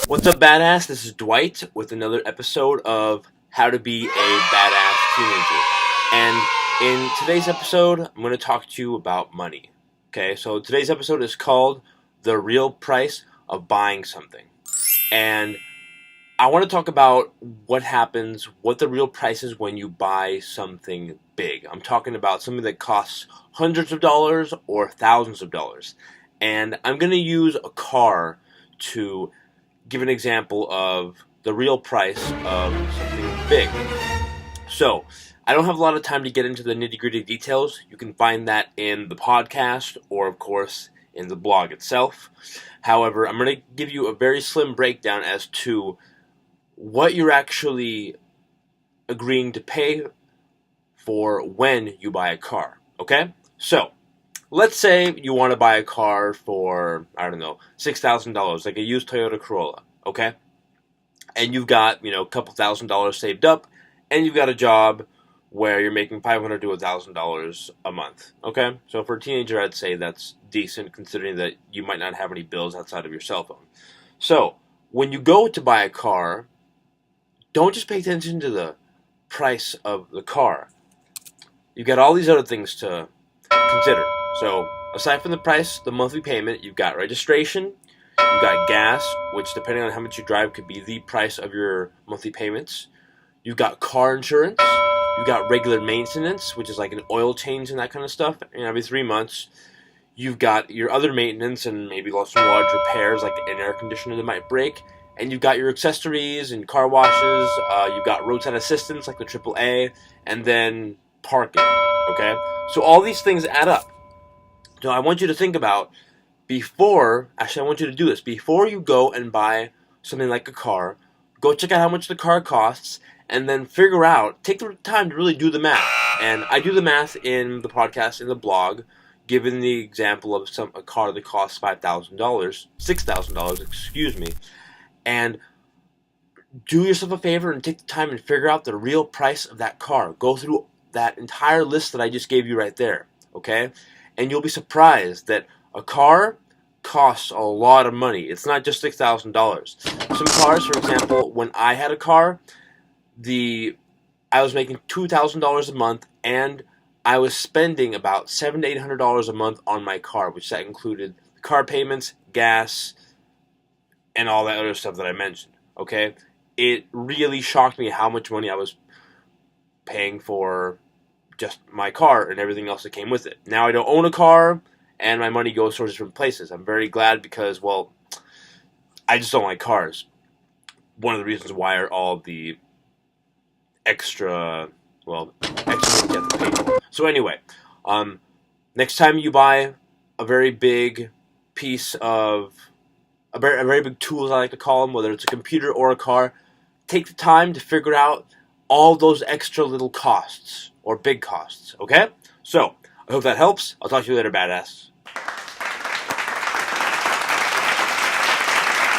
What's up, badass? This is Dwight with another episode of How to Be a Badass Teenager. And in today's episode, I'm going to talk to you about money. Okay, so today's episode is called The Real Price of Buying Something. And I want to talk about what happens, what the real price is when you buy something big. I'm talking about something that costs hundreds of dollars or thousands of dollars. And I'm going to use a car to give an example of the real price of something big. So, I don't have a lot of time to get into the nitty-gritty details. You can find that in the podcast or, of course, in the blog itself. However, I'm going to give you a very slim breakdown as to what you're actually agreeing to pay for when you buy a car. Okay? So, let's say you want to buy a car for, I don't know, $6,000, like a used Toyota Corolla, okay? And you've got, a couple $1,000 saved up, and you've got a job where you're making $500 to $1,000 a month, okay? So for a teenager, I'd say that's decent, considering that you might not have any bills outside of your cell phone. So, when you go to buy a car, don't just pay attention to the price of the car. You've got all these other things to consider. So, aside from the price, the monthly payment, you've got registration, you've got gas, which depending on how much you drive could be the price of your monthly payments. You've got car insurance, you've got regular maintenance, which is like an oil change and that kind of stuff, and every 3 months. You've got your other maintenance and maybe some large repairs like an air conditioner that might break. And you've got your accessories and car washes, you've got roadside assistance like the AAA, and then parking, okay? So all these things add up. So I want you to think about I want you to do this. Before you go and buy something like a car, go check out how much the car costs, and then take the time to really do the math. And I do the math in the podcast, in the blog, given the example of a car that costs $6,000, excuse me. And do yourself a favor and take the time and figure out the real price of that car. Go through that entire list that I just gave you right there, okay? And you'll be surprised that a car costs a lot of money. It's not just $6,000. Some cars, for example, when I had a car, I was making $2,000 a month, and I was spending about $700 to $800 a month on my car, which that included car payments, gas, and all that other stuff that I mentioned, okay? It really shocked me how much money I was paying for just my car and everything else that came with it. Now I don't own a car, and my money goes towards different places. I'm very glad because, I just don't like cars. One of the reasons why are all the extra things you have to pay for. So anyway, next time you buy a very big piece of a very big tool, as I like to call them, whether it's a computer or a car, take the time to figure out all those extra little costs or big costs, okay? So, I hope that helps. I'll talk to you later, badass.